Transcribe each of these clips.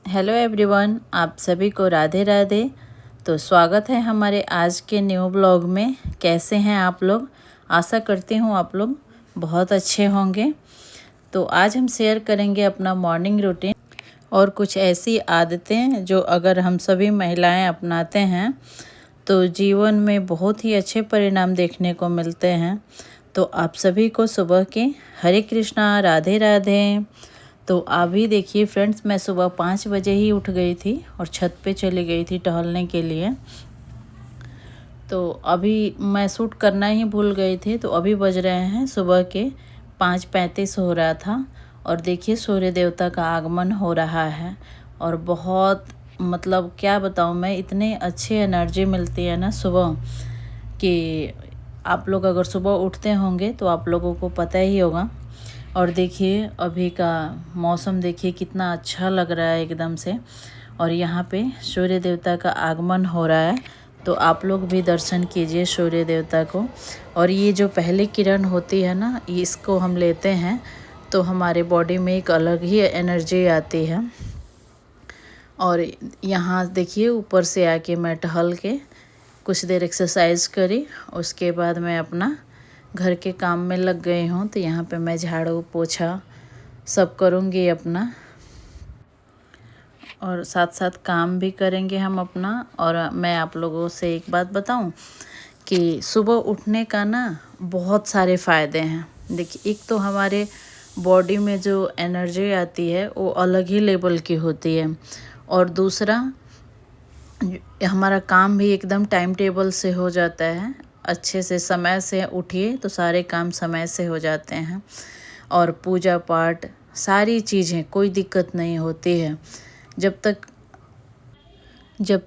Hello everyone, आप सभी को राधे राधे। तो स्वागत है हमारे आज के न्यू ब्लॉग में। कैसे हैं आप लोग? आशा करती हूँ आप लोग बहुत अच्छे होंगे। तो आज हम शेयर करेंगे अपना मॉर्निंग रूटीन और कुछ ऐसी आदतें जो अगर हम सभी महिलाएं अपनाते हैं तो जीवन में बहुत ही अच्छे परिणाम देखने को मिलते हैं। तो आप सभी को सुबह के हरे कृष्णा, राधे राधे। तो अभी देखिए फ्रेंड्स, मैं सुबह 5 बजे ही उठ गई थी और छत पे चली गई थी टहलने के लिए। तो अभी मैं शूट करना ही भूल गई थी। तो अभी बज रहे हैं सुबह के 5:35 हो रहा था और देखिए सूर्य देवता का आगमन हो रहा है। और बहुत मतलब क्या बताऊँ मैं, इतने अच्छे एनर्जी मिलती है ना सुबह कि आप लोग अगर सुबह उठते होंगे तो आप लोगों को पता ही होगा। और देखिए अभी का मौसम देखिए कितना अच्छा लग रहा है एकदम से। और यहाँ पे सूर्य देवता का आगमन हो रहा है, तो आप लोग भी दर्शन कीजिए सूर्य देवता को। और ये जो पहली किरण होती है ना, इसको हम लेते हैं तो हमारे बॉडी में एक अलग ही एनर्जी आती है। और यहाँ देखिए ऊपर से आके मैं टहल के कुछ देर एक्सरसाइज करी, उसके बाद मैं अपना घर के काम में लग गई हूँ। तो यहाँ पे मैं झाड़ू पोछा सब करूँगी अपना, और साथ साथ काम भी करेंगे हम अपना। और मैं आप लोगों से एक बात बताऊँ कि सुबह उठने का ना बहुत सारे फ़ायदे हैं। देखिए, एक तो हमारे बॉडी में जो एनर्जी आती है वो अलग ही लेवल की होती है। और दूसरा, हमारा काम भी एकदम टाइम टेबल से हो जाता है। अच्छे से समय से उठिए तो सारे काम समय से हो जाते हैं। और पूजा पाठ सारी चीज़ें कोई दिक्कत नहीं होती है। जब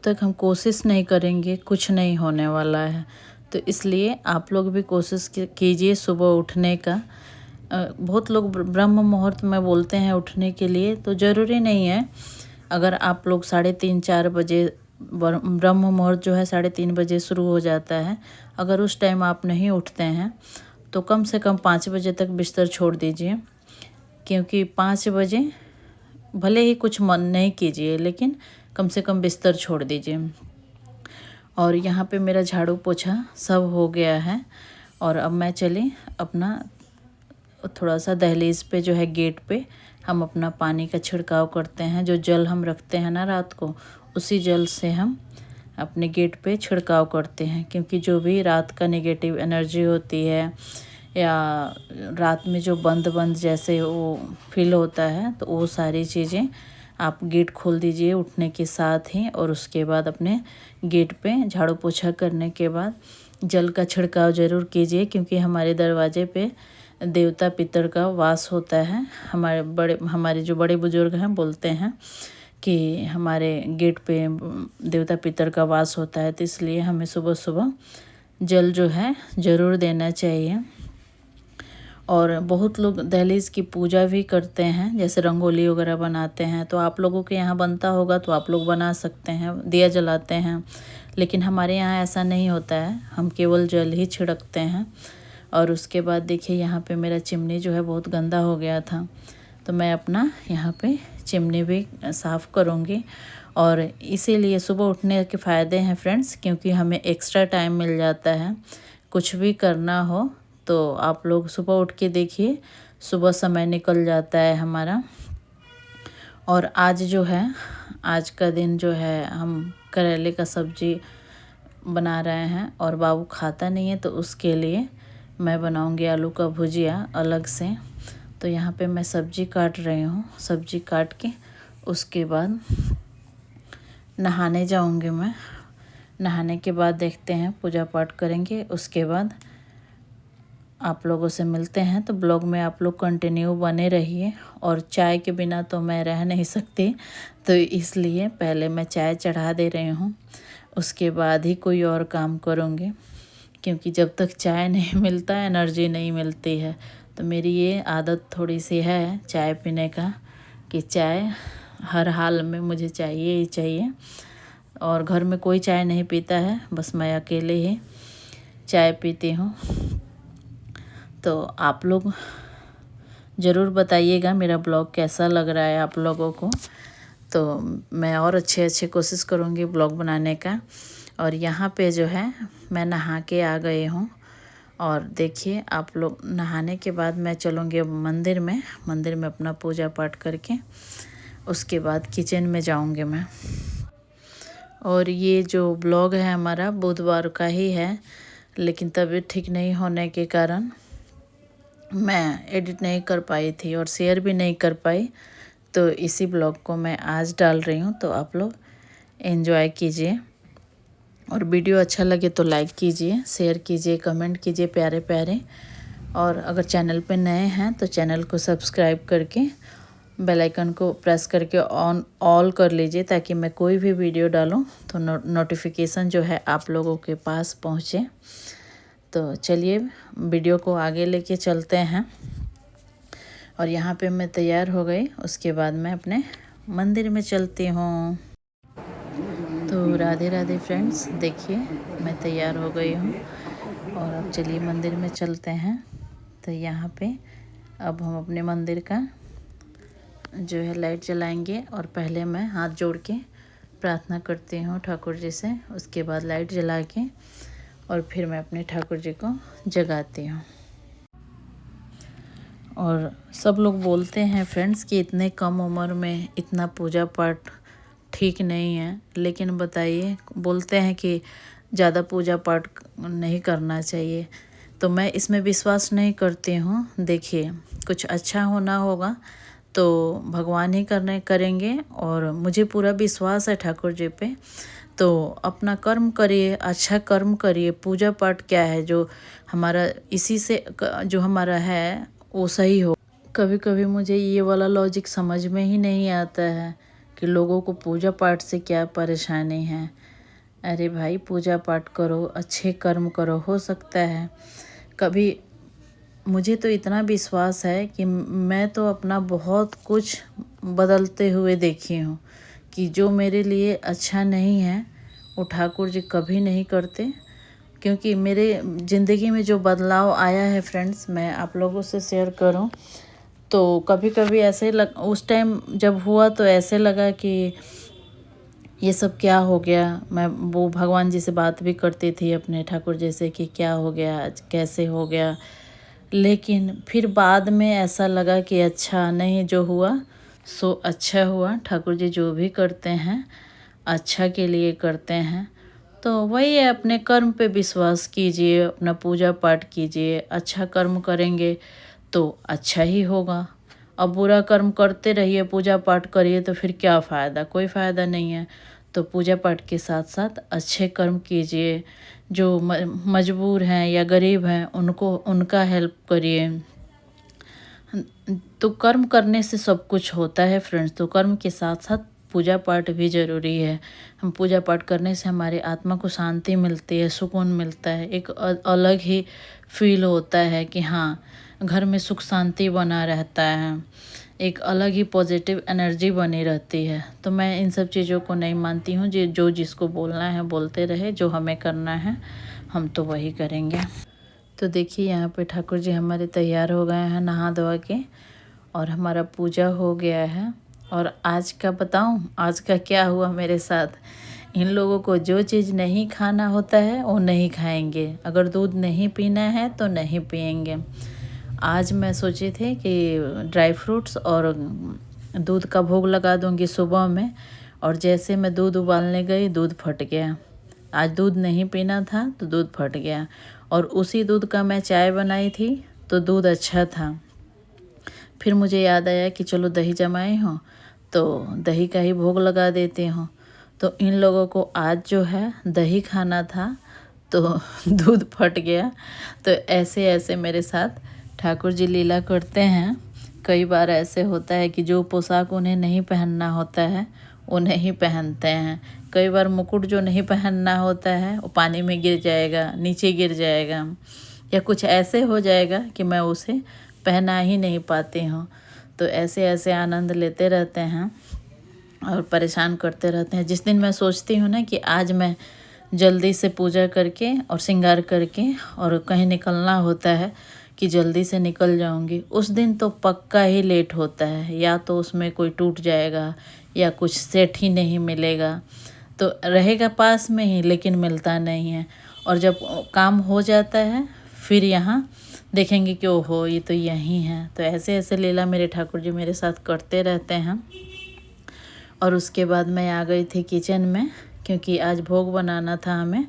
तक हम कोशिश नहीं करेंगे कुछ नहीं होने वाला है। तो इसलिए आप लोग भी कोशिश कीजिए सुबह उठने का। बहुत लोग ब्रह्म मुहूर्त में बोलते हैं उठने के लिए, तो ज़रूरी नहीं है। अगर आप लोग 3:30-4 बजे, ब्रह्म मुहूर्त जो है 3:30 बजे शुरू हो जाता है, अगर उस टाइम आप नहीं उठते हैं तो कम से कम 5 बजे तक बिस्तर छोड़ दीजिए। क्योंकि 5 बजे भले ही कुछ मन नहीं कीजिए, लेकिन कम से कम बिस्तर छोड़ दीजिए। और यहाँ पे मेरा झाड़ू पोछा सब हो गया है। और अब मैं चली अपना थोड़ा सा दहलीज पे जो है गेट पे हम अपना पानी का छिड़काव करते हैं। जो जल हम रखते हैं ना रात को, उसी जल से हम अपने गेट पे छिड़काव करते हैं। क्योंकि जो भी रात का नेगेटिव एनर्जी होती है या रात में जो बंद बंद जैसे वो फील होता है, तो वो सारी चीज़ें आप गेट खोल दीजिए उठने के साथ ही। और उसके बाद अपने गेट पे झाड़ू पोछा करने के बाद जल का छिड़काव ज़रूर कीजिए। क्योंकि हमारे दरवाजे पे देवता पितर का वास होता है। हमारे जो बड़े बुजुर्ग हैं बोलते हैं कि हमारे गेट पे देवता पितर का वास होता है। तो इसलिए हमें सुबह सुबह जल जो है ज़रूर देना चाहिए। और बहुत लोग दहलीज की पूजा भी करते हैं, जैसे रंगोली वगैरह बनाते हैं। तो आप लोगों के यहाँ बनता होगा तो आप लोग बना सकते हैं, दिया जलाते हैं। लेकिन हमारे यहाँ ऐसा नहीं होता है, हम केवल जल ही छिड़कते हैं। और उसके बाद देखिए यहाँ पे मेरा चिमनी जो है बहुत गंदा हो गया था, तो मैं अपना यहाँ पे चिमनी भी साफ़ करूँगी। और इसीलिए सुबह उठने के फ़ायदे हैं फ्रेंड्स, क्योंकि हमें एक्स्ट्रा टाइम मिल जाता है। कुछ भी करना हो तो आप लोग सुबह उठ के देखिए, सुबह समय निकल जाता है हमारा। और आज जो है, आज का दिन जो है हम करेले का सब्ज़ी बना रहे हैं। और बाबू खाता नहीं है तो उसके लिए मैं बनाऊंगी आलू का भुजिया अलग से। तो यहाँ पे मैं सब्ज़ी काट रही हूँ। सब्ज़ी काट के उसके बाद नहाने जाऊंगी मैं। नहाने के बाद देखते हैं, पूजा पाठ करेंगे, उसके बाद आप लोगों से मिलते हैं। तो ब्लॉग में आप लोग कंटिन्यू बने रहिए। और चाय के बिना तो मैं रह नहीं सकती, तो इसलिए पहले मैं चाय चढ़ा दे रही हूँ, उसके बाद ही कोई और काम करूँगी। क्योंकि जब तक चाय नहीं मिलता एनर्जी नहीं मिलती है। तो मेरी ये आदत थोड़ी सी है चाय पीने का, कि चाय हर हाल में मुझे चाहिए ही चाहिए। और घर में कोई चाय नहीं पीता है, बस मैं अकेले ही चाय पीती हूँ। तो आप लोग ज़रूर बताइएगा मेरा ब्लॉग कैसा लग रहा है आप लोगों को। तो मैं और अच्छे कोशिश करूँगी ब्लॉग बनाने का। और यहाँ पे जो है मैं नहा के आ गई हूँ। और देखिए आप लोग, नहाने के बाद मैं चलूँगी मंदिर में अपना पूजा पाठ करके उसके बाद किचन में जाऊँगी मैं। और ये जो ब्लॉग है हमारा बुधवार का ही है, लेकिन तबीयत ठीक नहीं होने के कारण मैं एडिट नहीं कर पाई थी और शेयर भी नहीं कर पाई। तो इसी ब्लॉग को मैं आज डाल रही हूँ, तो आप लोग एंजॉय कीजिए। और वीडियो अच्छा लगे तो लाइक कीजिए, शेयर कीजिए, कमेंट कीजिए प्यारे प्यारे। और अगर चैनल पे नए हैं तो चैनल को सब्सक्राइब करके बेल आइकन को प्रेस करके ऑल कर लीजिए, ताकि मैं कोई भी वीडियो डालूं तो नोटिफिकेशन जो है आप लोगों के पास पहुंचे। तो चलिए वीडियो को आगे लेके चलते हैं। और यहाँ पे मैं तैयार हो गई, उसके बाद मैं अपने मंदिर में चलती हूँ। तो राधे राधे फ्रेंड्स, देखिए मैं तैयार हो गई हूँ और अब चलिए मंदिर में चलते हैं। तो यहाँ पे अब हम अपने मंदिर का जो है लाइट जलाएंगे। और पहले मैं हाथ जोड़ के प्रार्थना करती हूँ ठाकुर जी से, उसके बाद लाइट जला के और फिर मैं अपने ठाकुर जी को जगाती हूँ। और सब लोग बोलते हैं फ्रेंड्स कि इतने कम उम्र में इतना पूजा पाठ ठीक नहीं है, लेकिन बताइए, बोलते हैं कि ज़्यादा पूजा पाठ नहीं करना चाहिए, तो मैं इसमें विश्वास नहीं करती हूँ। देखिए कुछ अच्छा होना होगा तो भगवान ही करेंगे और मुझे पूरा विश्वास है ठाकुर जी पे। तो अपना कर्म करिए, अच्छा कर्म करिए। पूजा पाठ क्या है, जो हमारा इसी से जो हमारा है वो सही हो। कभी कभी मुझे ये वाला लॉजिक समझ में ही नहीं आता है कि लोगों को पूजा पाठ से क्या परेशानी है। अरे भाई पूजा पाठ करो, अच्छे कर्म करो, हो सकता है कभी। मुझे तो इतना विश्वास है कि मैं तो अपना बहुत कुछ बदलते हुए देखी हूँ कि जो मेरे लिए अच्छा नहीं है वो ठाकुर जी कभी नहीं करते। क्योंकि मेरे ज़िंदगी में जो बदलाव आया है फ्रेंड्स, मैं आप लोगों से शेयर करूं तो कभी कभी ऐसे उस टाइम जब हुआ तो ऐसे लगा कि ये सब क्या हो गया। मैं वो भगवान जी से बात भी करती थी अपने ठाकुर जी से कि क्या हो गया, आज कैसे हो गया। लेकिन फिर बाद में ऐसा लगा कि अच्छा नहीं, जो हुआ सो अच्छा हुआ। ठाकुर जी जो भी करते हैं अच्छा के लिए करते हैं। तो वही है, अपने कर्म पे विश्वास कीजिए, अपना पूजा पाठ कीजिए। अच्छा कर्म करेंगे तो अच्छा ही होगा। अब बुरा कर्म करते रहिए, पूजा पाठ करिए तो फिर क्या फ़ायदा, कोई फ़ायदा नहीं है। तो पूजा पाठ के साथ साथ अच्छे कर्म कीजिए। जो मजबूर हैं या गरीब हैं उनको, उनका हेल्प करिए। तो कर्म करने से सब कुछ होता है फ्रेंड्स। तो कर्म के साथ साथ पूजा पाठ भी ज़रूरी है। हम पूजा पाठ करने से हमारे आत्मा को शांति मिलती है, सुकून मिलता है, एक अलग ही फील होता है कि हाँ घर में सुख शांति बना रहता है, एक अलग ही पॉजिटिव एनर्जी बनी रहती है। तो मैं इन सब चीज़ों को नहीं मानती हूँ। जो जिसको बोलना है बोलते रहे, जो हमें करना है हम तो वही करेंगे। तो देखिए यहाँ पे ठाकुर जी हमारे तैयार हो गए हैं नहा धोवा के, और हमारा पूजा हो गया है। और आज का बताऊं, आज का क्या हुआ मेरे साथ। इन लोगों को जो चीज़ नहीं खाना होता है वो नहीं खाएंगे, अगर दूध नहीं पीना है तो नहीं पिएंगे। आज मैं सोची थी कि ड्राई फ्रूट्स और दूध का भोग लगा दूंगी सुबह में, और जैसे मैं दूध उबालने गई दूध फट गया। आज दूध नहीं पीना था तो दूध फट गया, और उसी दूध का मैं चाय बनाई थी तो दूध अच्छा था। फिर मुझे याद आया कि चलो दही जमाई हूँ तो दही का ही भोग लगा देती हूँ। तो इन लोगों को आज जो है दही खाना था तो दूध फट गया। तो ऐसे ऐसे मेरे साथ ठाकुर जी लीला करते हैं। कई बार ऐसे होता है कि जो पोशाक उन्हें नहीं पहनना होता है वो नहीं पहनते हैं। कई बार मुकुट जो नहीं पहनना होता है वो पानी में गिर जाएगा, नीचे गिर जाएगा, या कुछ ऐसे हो जाएगा कि मैं उसे पहना ही नहीं पाती हूँ। तो ऐसे ऐसे आनंद लेते रहते हैं और परेशान करते रहते हैं। जिस दिन मैं सोचती हूँ ना कि आज मैं जल्दी से पूजा करके और श्रृंगार करके और कहीं निकलना होता है कि जल्दी से निकल जाऊंगी, उस दिन तो पक्का ही लेट होता है। या तो उसमें कोई टूट जाएगा, या कुछ सेट ही नहीं मिलेगा, तो रहेगा पास में ही लेकिन मिलता नहीं है। और जब काम हो जाता है फिर यहाँ देखेंगे कि ओहो ये तो यहीं है। तो ऐसे ऐसे लीला मेरे ठाकुर जी मेरे साथ करते रहते हैं। और उसके बाद मैं आ गई थी किचन में, क्योंकि आज भोग बनाना था हमें।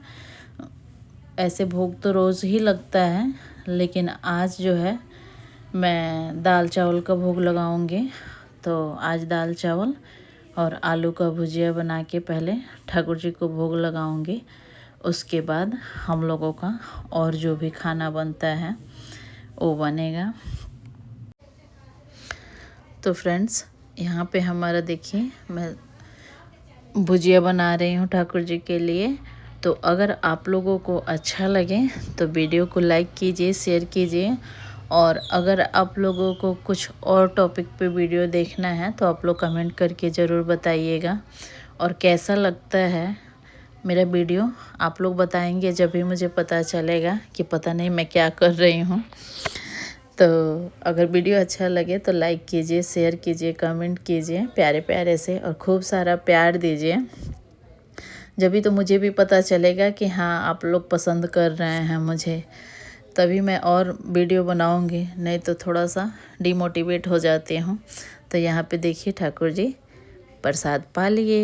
ऐसे भोग तो रोज़ ही लगता है, लेकिन आज जो है मैं दाल चावल का भोग लगाऊंगी। तो आज दाल चावल और आलू का भुजिया बना के पहले ठाकुर जी को भोग लगाऊंगी। उसके बाद हम लोगों का और जो भी खाना बनता है वो बनेगा। तो फ्रेंड्स, यहाँ पे हमारा देखिए मैं भुजिया बना रही हूँ ठाकुर जी के लिए। तो अगर आप लोगों को अच्छा लगे तो वीडियो को लाइक कीजिए, शेयर कीजिए। और अगर आप लोगों को कुछ और टॉपिक पे वीडियो देखना है तो आप लोग कमेंट करके ज़रूर बताइएगा। और कैसा लगता है मेरा वीडियो आप लोग बताएंगे, जब भी मुझे पता चलेगा कि पता नहीं मैं क्या कर रही हूँ। तो अगर वीडियो अच्छा लगे तो लाइक कीजिए, शेयर कीजिए, कमेंट कीजिए प्यारे प्यारे से, और खूब सारा प्यार दीजिए। जब भी तो मुझे भी पता चलेगा कि हाँ आप लोग पसंद कर रहे हैं मुझे, तभी मैं और वीडियो बनाऊंगी, नहीं तो थोड़ा सा डिमोटिवेट हो जाती हूँ। तो यहाँ पे देखिए ठाकुर जी प्रसाद पा लिए।